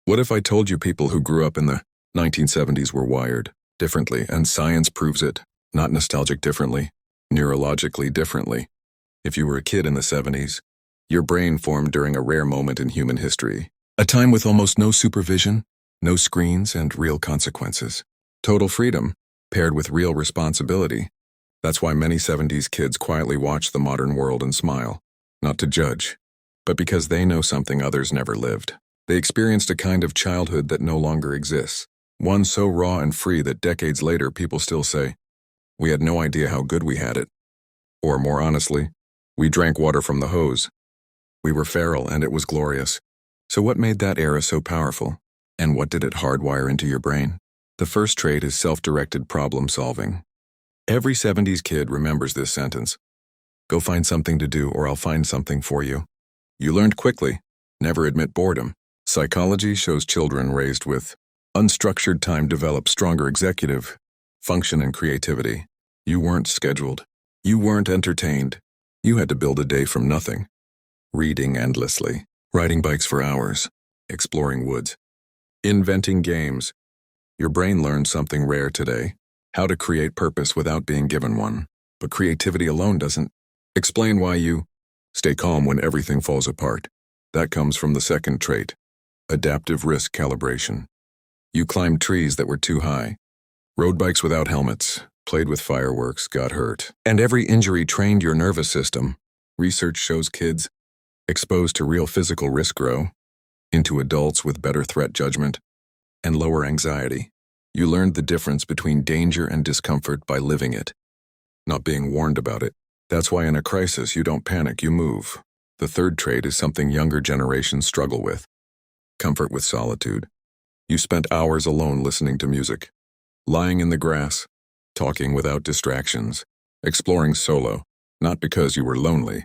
What if I told you people who grew up in the 1970s were wired differently, and science proves it, not nostalgic differently, neurologically differently? If you were a kid in the 70s, your brain formed during a rare moment in human history, a time with almost no supervision, no screens, and real consequences. Total freedom, paired with real responsibility. That's why many 70s kids quietly watch the modern world and smile, not to judge, but because they know something others never lived. They experienced a kind of childhood that no longer exists, one so raw and free that decades later people still say, "We had no idea how good we had it." Or more honestly, "We drank water from the hose. We were feral and it was glorious." So what made that era so powerful? And what did it hardwire into your brain? The first trait is self-directed problem solving. Every 70s kid remembers this sentence: "Go find something to do or I'll find something for you." You learned quickly, never admit boredom. Psychology shows children raised with unstructured time develop stronger executive function and creativity. You weren't scheduled. You weren't entertained. You had to build a day from nothing. Reading endlessly, riding bikes for hours, exploring woods, inventing games. Your brain learned something rare today: how to create purpose without being given one. But creativity alone doesn't explain why you stay calm when everything falls apart. That comes from the second trait: adaptive risk calibration. You climbed trees that were too high, rode bikes without helmets, played with fireworks, got hurt. And every injury trained your nervous system. Research shows kids exposed to real physical risk grow into adults with better threat judgment and lower anxiety. You learned the difference between danger and discomfort by living it, not being warned about it. That's why in a crisis you don't panic, you move. The third trait is something younger generations struggle with: comfort with solitude. You spent hours alone listening to music, lying in the grass, talking without distractions, exploring solo, not because you were lonely,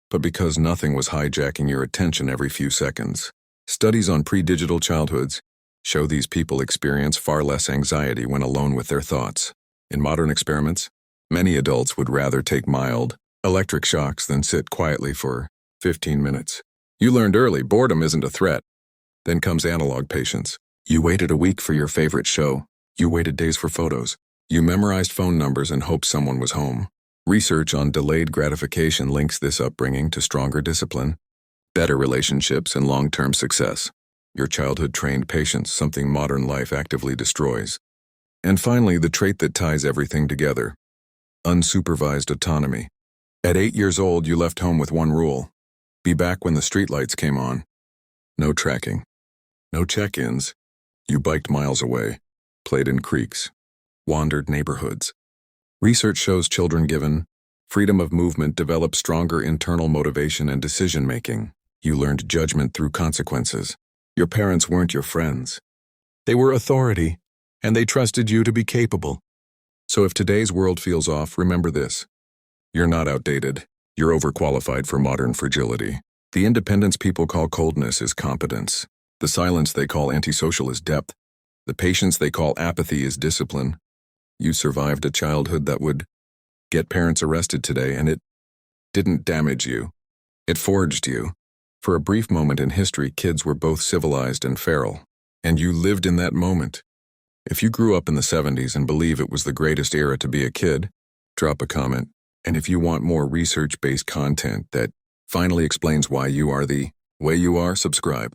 but because nothing was hijacking your attention every few seconds. Studies on pre-digital childhoods show these people experience far less anxiety when alone with their thoughts. In modern experiments, many adults would rather take mild, electric shocks than sit quietly for 15 minutes. You learned early boredom isn't a threat. Then comes analog patience. You waited a week for your favorite show. You waited days for photos. You memorized phone numbers and hoped someone was home. Research on delayed gratification links this upbringing to stronger discipline, better relationships, and long-term success. Your childhood trained patience, something modern life actively destroys. And finally, the trait that ties everything together: unsupervised autonomy. At 8 years old, you left home with one rule: be back when the streetlights came on. No tracking. No check-ins. You biked miles away, played in creeks, wandered neighborhoods. Research shows children given freedom of movement develop stronger internal motivation and decision-making. You learned judgment through consequences. Your parents weren't your friends. They were authority, and they trusted you to be capable. So if today's world feels off, remember this: you're not outdated. You're overqualified for modern fragility. The independence people call coldness is competence. The silence they call antisocial is depth. The patience they call apathy is discipline. You survived a childhood that would get parents arrested today, and it didn't damage you. It forged you. For a brief moment in history, kids were both civilized and feral, and you lived in that moment. If you grew up in the 70s and believe it was the greatest era to be a kid, drop a comment. And if you want more research-based content that finally explains why you are the way you are, subscribe.